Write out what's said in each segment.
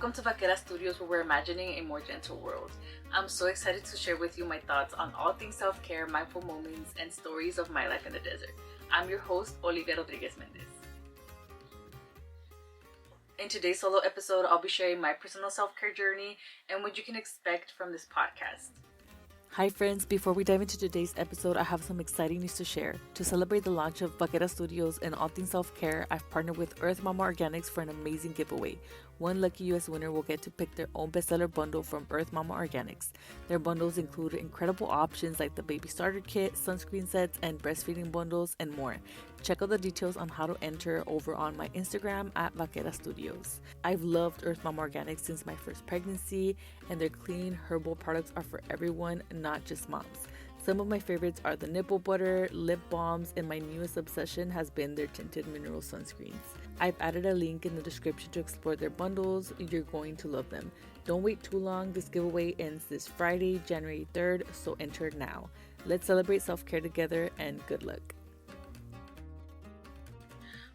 Welcome to Vaquera Studios, where we're imagining a more gentle world. I'm so excited to share with you my thoughts on all things self-care, mindful moments, and stories of my life in the desert. I'm your host, Olivia Rodriguez Mendez. In today's solo episode, I'll be sharing my personal self-care journey and what you can expect from this podcast. Hi friends, before we dive into today's episode, I have some exciting news to share. To celebrate the launch of Vaquera Studios and all things self-care, I've partnered with Earth Mama Organics for an amazing giveaway. One lucky US winner will get to pick their own bestseller bundle from Earth Mama Organics. Their bundles include incredible options like the baby starter kit, sunscreen sets, and breastfeeding bundles, and more. Check out the details on how to enter over on my Instagram at Vaquera Studios. I've loved Earth Mama Organics since my first pregnancy, and their clean herbal products are for everyone, not just moms. Some of my favorites are the nipple butter, lip balms, and my newest obsession has been their tinted mineral sunscreens. I've added a link in the description to explore their bundles. You're going to love them. Don't wait too long. This giveaway ends this Friday, January 3rd, so enter now. Let's celebrate self-care together, and good luck.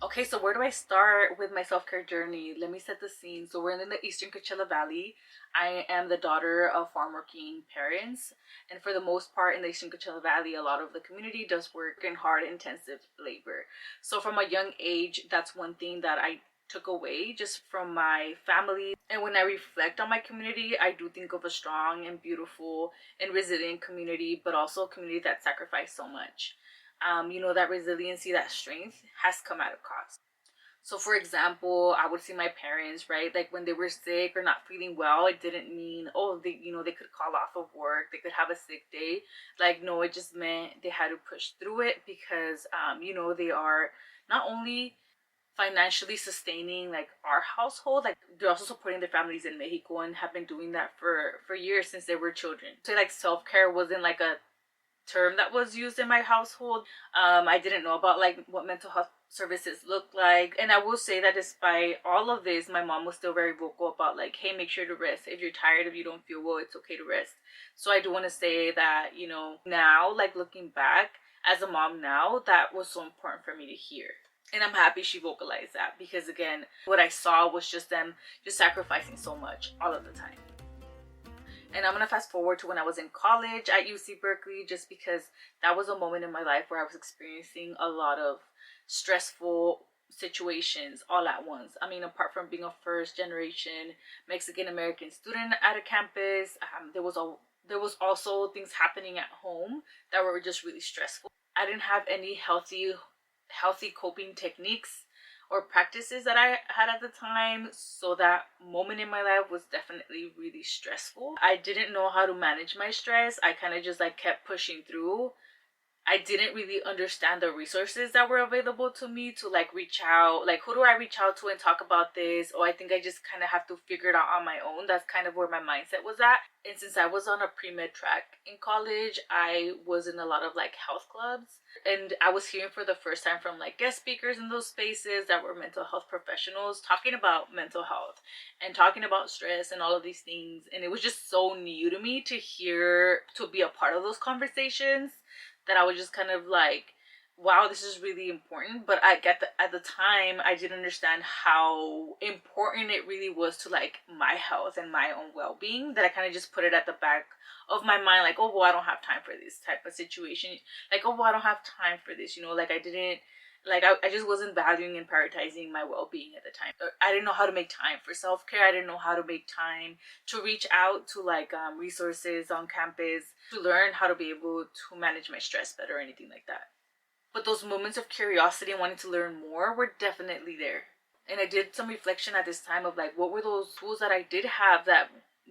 Okay, so where do I start with my self-care journey? Let me set the scene. So we're in the Eastern Coachella Valley. I am the daughter of farm-working parents. And for the most part in the Eastern Coachella Valley, a lot of the community does work in hard, intensive labor. So from a young age, that's one thing that I took away just from my family. And when I reflect on my community, I do think of a strong and beautiful and resilient community, but also a community that sacrificed so much. That resiliency, that strength has come at a cost. So for example, I would see my parents, right? Like when they were sick or not feeling well, it didn't mean, they could call off of work, they could have a sick day. Like, no, it just meant they had to push through it because, they are not only financially sustaining like our household, like they're also supporting their families in Mexico and have been doing that for years since they were children. So like self-care wasn't like a term that was used in my household. I didn't know about like what mental health services look like, and I will say that despite all of this, my mom was still very vocal about like, hey, make sure to rest. If you're tired, if you don't feel well, it's okay to rest. So I do want to say that, now, like looking back as a mom now, that was so important for me to hear. And I'm happy she vocalized that, because again, what I saw was just them just sacrificing so much all of the time. And I'm going to fast forward to when I was in college at UC Berkeley, just because that was a moment in my life where I was experiencing a lot of stressful situations all at once. I mean, apart from being a first generation Mexican American student at a campus, there was also things happening at home that were just really stressful. I didn't have any healthy coping techniques or practices that I had at the time, so that moment in my life was definitely really stressful. I didn't know how to manage my stress. I kind of just like kept pushing through. I didn't really understand the resources that were available to me to like reach out. Like, who do I reach out to and talk about this? Or I think I just kind of have to figure it out on my own. That's kind of where my mindset was at. And since I was on a pre-med track in college, I was in a lot of like health clubs. And I was hearing for the first time from like guest speakers in those spaces that were mental health professionals talking about mental health and talking about stress and all of these things. And it was just so new to me to be a part of those conversations, that I was just kind of like, wow, this is really important. But at the time, I didn't understand how important it really was to like my health and my own well-being, that I kind of just put it at the back of my mind, like, oh, well, I don't have time for this type of situation. Like, oh, well, I don't have time for this, like I just wasn't valuing and prioritizing my well-being at the time. I didn't know how to make time for self-care. I didn't know how to make time to reach out to like resources on campus to learn how to be able to manage my stress better or anything like that. But those moments of curiosity and wanting to learn more were definitely there. And I did some reflection at this time of like, what were those tools that I did have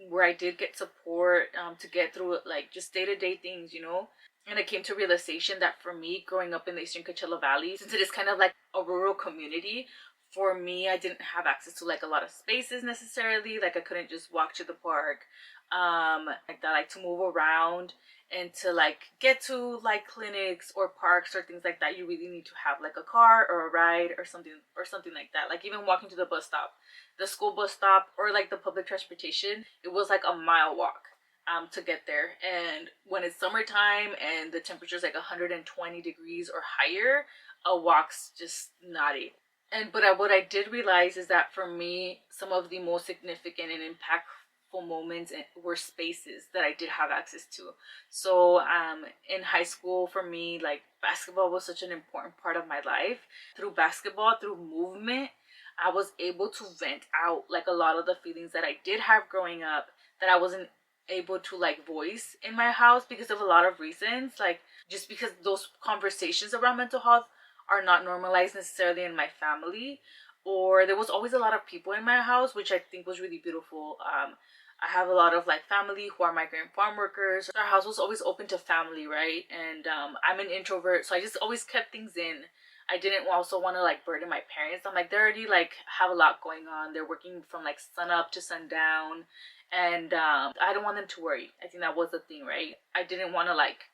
where I did get support to get through like just day-to-day things, And I came to realization that for me, growing up in the Eastern Coachella Valley, since it is kind of like a rural community, for me, I didn't have access to like a lot of spaces necessarily. Like I couldn't just walk to the park. Like to move around and to like get to like clinics or parks or things like that, you really need to have like a car or a ride or something like that. Like even walking to the bus stop, the school bus stop, or like the public transportation, it was like a mile walk to get there. And when it's summertime and the temperature is like 120 degrees or higher, a walk's just not it. And what I did realize is that for me, some of the most significant and impactful moments were spaces that I did have access to. So in high school, for me, like basketball was such an important part of my life. Through basketball, through movement, I was able to vent out like a lot of the feelings that I did have growing up that I wasn't able to like voice in my house because of a lot of reasons, like just because those conversations around mental health are not normalized necessarily in my family, or there was always a lot of people in my house, which I think was really beautiful. I have a lot of like family who are migrant farm workers. Our house was always open to family, right? And I'm an introvert, so I just always kept things in. I didn't also want to like burden my parents. I'm like, they already like have a lot going on. They're working from like sun up to sundown, and I don't want them to worry. I think that was the thing, right? I didn't want to like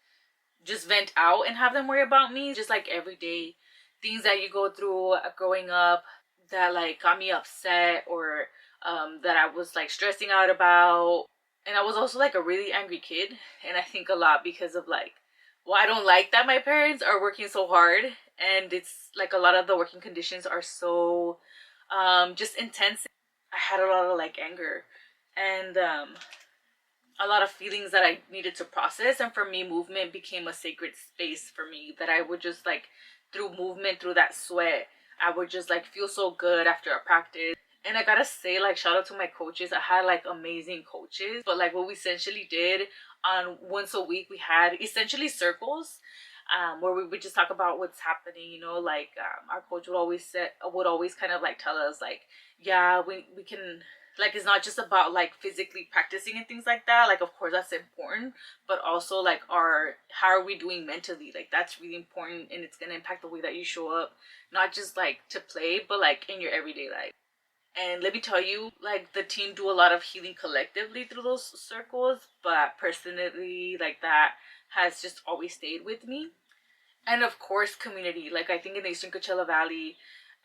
just vent out and have them worry about me. Just like everyday things that you go through growing up that like got me upset, or that I was like stressing out about. And I was also like a really angry kid, and I think a lot because of like, well, I don't like that my parents are working so hard, and it's like a lot of the working conditions are so just intense. I had a lot of like anger, and a lot of feelings that I needed to process. And for me, movement became a sacred space for me, that I would just like, through movement, through that sweat, I would just like feel so good after a practice. And I gotta say, like, shout out to my coaches. I had like amazing coaches, but like what we essentially did on once a week, we had essentially circles, where we would just talk about what's happening. You know, like our coach would always kind of like tell us like, yeah, we can, like, it's not just about like physically practicing and things like that. Like, of course that's important, but also like our, how are we doing mentally? Like, that's really important, and it's gonna impact the way that you show up, not just like to play, but like in your everyday life. And let me tell you, like, the team do a lot of healing collectively through those circles, but personally, like, that has just always stayed with me. And of course, community. Like, I think in the Eastern Coachella Valley,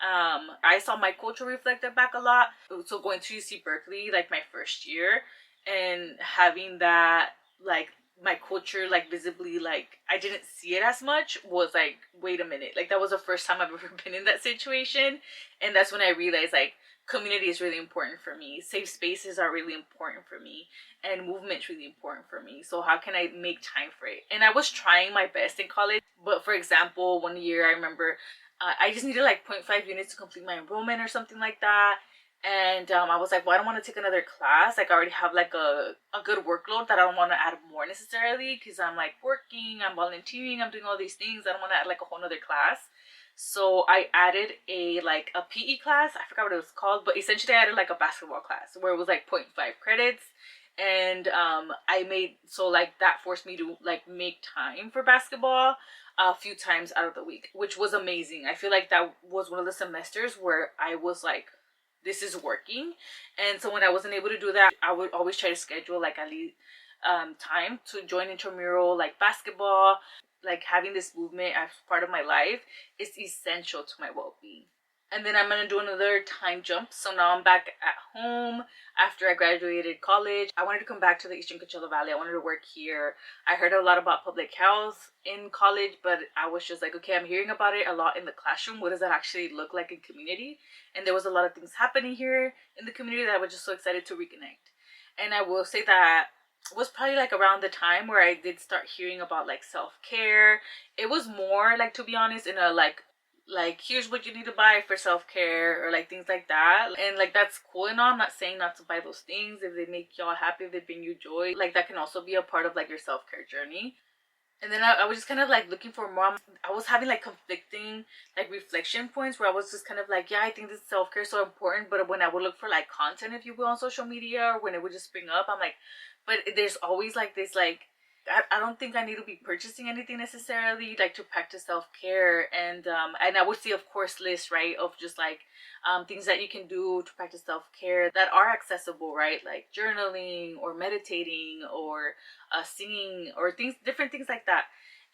I saw my culture reflected back a lot. So going to UC Berkeley, like my first year, and having that, like, my culture like visibly, like I didn't see it as much, was like, wait a minute, like that was the first time I've ever been in that situation. And that's when I realized like community is really important for me, safe spaces are really important for me, and movement's really important for me. So how can I make time for it? And I was trying my best in college, but for example, one year I remember I just needed like zero point 0.5 units to complete my enrollment or something like that. And I was like, well, I don't want to take another class. Like, I already have like a good workload that I don't want to add more necessarily, because I'm like working, I'm volunteering, I'm doing all these things. I don't want to add like a whole nother class. So I added a PE class. I forgot what it was called, but essentially I added like a basketball class where it was like zero point 0.5 credits. And I made, so like that forced me to like make time for basketball a few times out of the week, which was amazing. I feel like that was one of the semesters where I was like, this is working. And so when I wasn't able to do that, I would always try to schedule like at least time to join intramural like basketball. Like, having this movement as part of my life is essential to my well-being. And then I'm gonna do another time jump. So now I'm back at home after I graduated college. I wanted to come back to the Eastern Coachella Valley. I wanted to work here. I heard a lot about public health in college, but I was just like, okay, I'm hearing about it a lot in the classroom. What does that actually look like in community? And there was a lot of things happening here in the community that I was just so excited to reconnect. And I will say that was probably like around the time where I did start hearing about like self-care. It was more like, to be honest, in a like here's what you need to buy for self-care, or like things like that. And like, that's cool and all. I'm not saying not to buy those things if they make y'all happy, if they bring you joy. Like, that can also be a part of like your self-care journey. And then I was just kind of like looking for more. I was having like conflicting like reflection points where I was just kind of like, yeah, I think this self-care is so important, but when I would look for like content, if you will, on social media, or when it would just spring up, I'm like, but there's always like this like, I don't think I need to be purchasing anything necessarily like to practice self-care. And I would see, of course, lists, right, of just like things that you can do to practice self-care that are accessible, right, like journaling or meditating or singing or things, different things like that.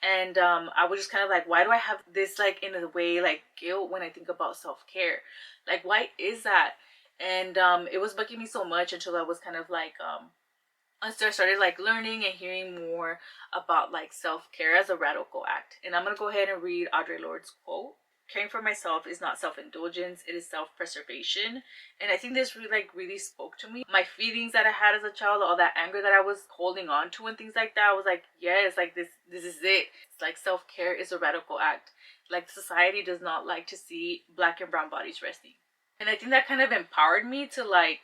And I was just kind of like, why do I have this like, in a way, like guilt when I think about self-care? Like, why is that? And it was bugging me so much until I was kind of like I started like learning and hearing more about like self-care as a radical act. And I'm gonna go ahead and read Audre Lorde's quote. caring for myself is not self-indulgence, it is self-preservation. And I think this really spoke to me. My feelings that I had as a child, all that anger that I was holding on to and things like that, I was like, yes, like this is it. It's like self-care is a radical act. Like society does not like to see black and brown bodies resting. And I think that kind of empowered me to like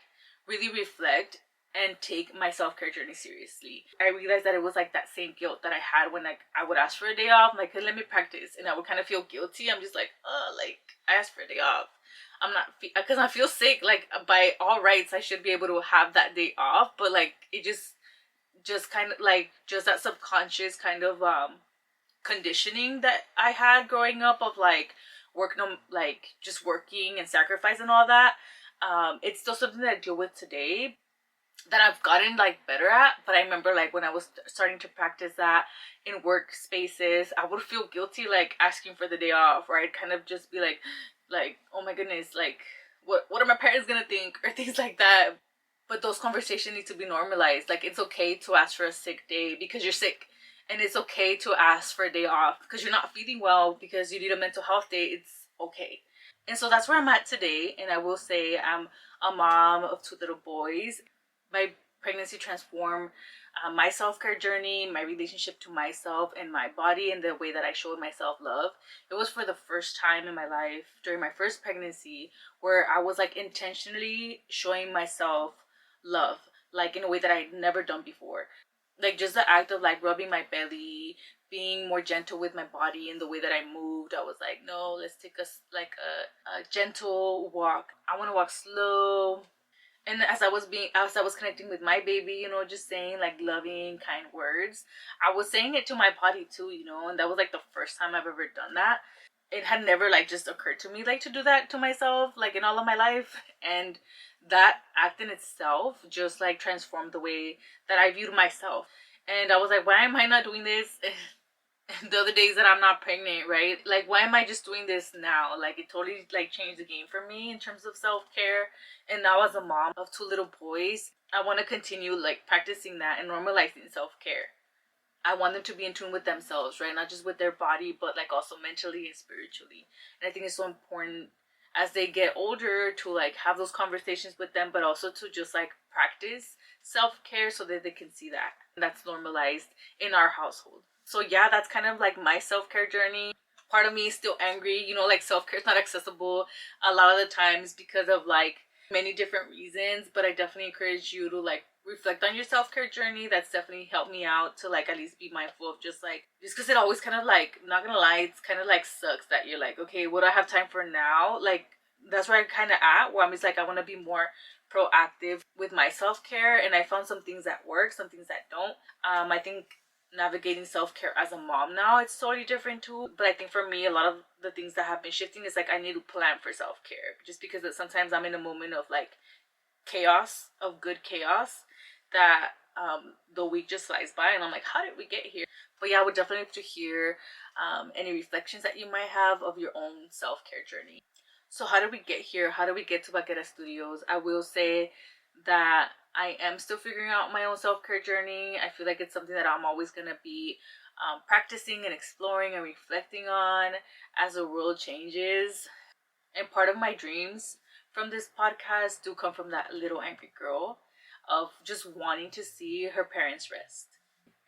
really reflect and take my self-care journey seriously. I realized that it was like that same guilt that I had when like I would ask for a day off, like, hey, let me practice, and I would kind of feel guilty. I'm just like, oh, like I asked for a day off. I'm not, because I feel sick. Like by all rights, I should be able to have that day off, but like it just kind of like just that subconscious kind of conditioning that I had growing up of like working on like just working and sacrifice and all that. It's still something that I deal with today, that I've gotten like better at. But I remember like when I was starting to practice that in workspaces, I would feel guilty like asking for the day off, or I'd kind of just be like oh my goodness, like what are my parents gonna think, or things like that. But those conversations need to be normalized. Like it's okay to ask for a sick day because you're sick, and it's okay to ask for a day off because you're not feeling well, because you need a mental health day. It's okay. And so that's where I'm at today. And I will say I'm a mom of 2 little boys. My pregnancy transformed my self-care journey, my relationship to myself and my body, and the way that I showed myself love. It was for the first time in my life during my first pregnancy where I was like intentionally showing myself love, like in a way that I'd never done before. Like just the act of like rubbing my belly, being more gentle with my body and the way that I moved. I was like, no, let's take a gentle walk. I want to walk slow. And as I was connecting with my baby, you know, just saying like loving kind words, I was saying it to my body too, you know. And that was like the first time I've ever done that. It had never like just occurred to me like to do that to myself like in all of my life. And that act in itself just like transformed the way that I viewed myself. And I was like, why am I not doing this the other days that I'm not pregnant, right? Like, why am I just doing this now? Like, it totally like changed the game for me in terms of self-care. And now as a mom of 2 little boys, I want to continue like practicing that and normalizing self-care. I want them to be in tune with themselves, right? Not just with their body, but like also mentally and spiritually. And I think it's so important as they get older to like have those conversations with them, but also to just like practice self-care so that they can see that that's normalized in our household. So yeah, that's kind of like my self-care journey. Part of me is still angry, you know, like self-care is not accessible a lot of the times because of like many different reasons. But I definitely encourage you to like reflect on your self-care journey. That's definitely helped me out to like at least be mindful of just because it always kind of like, not gonna lie, it's kind of like sucks that you're like, okay, what do I have time for now? Like that's where I'm kind of at, where I'm just like, I want to be more proactive with my self-care. And I found some things that work, some things that don't. I think navigating self-care as a mom now, it's totally different too. But I think for me, a lot of the things that have been shifting is like I need to plan for self-care, just because sometimes I'm in a moment of like chaos, of good chaos, that the week just flies by and I'm like, how did we get here? But yeah, I would definitely have to hear any reflections that you might have of your own self-care journey. So how did we get here? How did we get to Vaquera Studios? I will say that I am still figuring out my own self-care journey. I feel like it's something that I'm always going to be practicing and exploring and reflecting on as the world changes. And part of my dreams from this podcast do come from that little angry girl of just wanting to see her parents rest.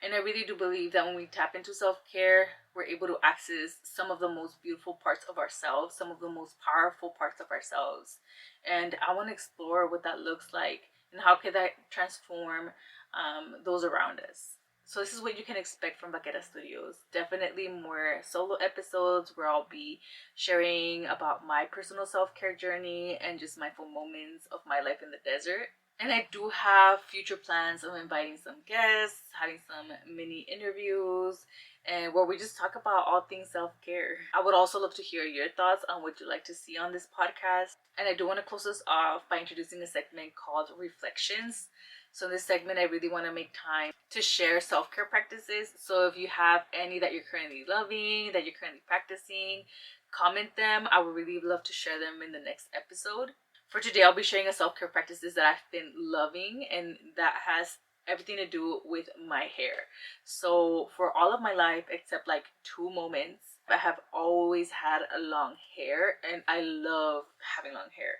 And I really do believe that when we tap into self-care, we're able to access some of the most beautiful parts of ourselves, some of the most powerful parts of ourselves. And I want to explore what that looks like and how can that transform those around us. So this is what you can expect from Vaquera Studios. Definitely more solo episodes where I'll be sharing about my personal self-care journey and just mindful moments of my life in the desert. And I do have future plans of inviting some guests, having some mini interviews, and where we just talk about all things self-care. I would also love to hear your thoughts on what you'd like to see on this podcast. And I do want to close this off by introducing a segment called Reflections. So in this segment, I really want to make time to share self-care practices. So if you have any that you're currently loving, that you're currently practicing, comment them. I would really love to share them in the next episode. For today, I'll be sharing a self-care practices that I've been loving, and that has everything to do with my hair. So for all of my life, except like 2 moments, I have always had a long hair and I love having long hair.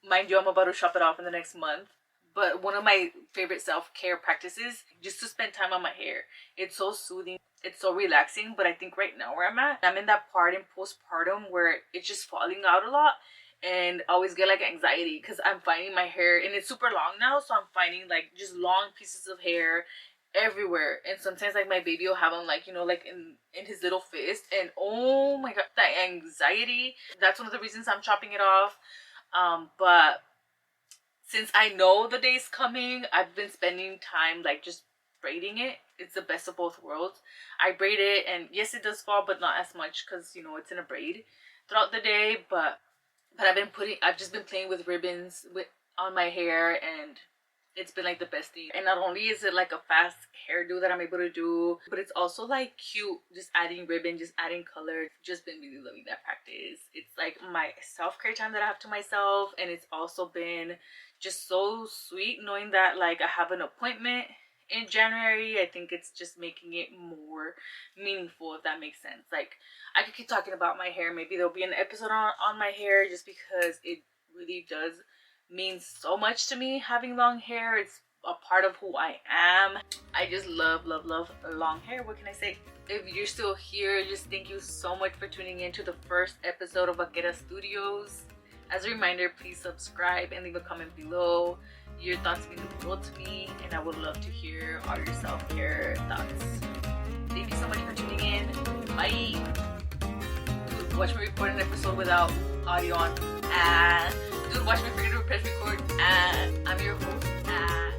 Mind you, I'm about to chop it off in the next month. But one of my favorite self-care practices, just to spend time on my hair. It's so soothing. It's so relaxing. But I think right now where I'm in that part in postpartum where it's just falling out a lot. And I always get like anxiety because I'm finding my hair, and it's super long now. So I'm finding like just long pieces of hair everywhere. And sometimes like my baby will have them like, you know, like in his little fist. And oh my god, that anxiety. That's one of the reasons I'm chopping it off. But since I know the day's coming, I've been spending time like just braiding it. It's the best of both worlds. I braid it, and yes, it does fall, but not as much because, you know, it's in a braid throughout the day. But I've just been playing with ribbons on my hair, and it's been like the best thing. And not only is it like a fast hairdo that I'm able to do, but it's also like cute, just adding ribbon, just adding color. Just been really loving that practice. It's like my self-care time that I have to myself, and it's also been just so sweet knowing that like I have an appointment in January. I think it's just making it more meaningful, if that makes sense. Like, I could keep talking about my hair. Maybe there'll be an episode on my hair, just because it really does mean so much to me having long hair. It's a part of who I am. I just love long hair. What can I say? If you're still here, just thank you so much for tuning in to the first episode of Vaquera Studios. As a reminder, please subscribe and leave a comment below. Your thoughts mean the world to me, and I would love to hear all your self-care thoughts. Thank you so much for tuning in. Bye. Dude, watch me record an episode without audio on. Dude, watch me forget to press record. I'm your host.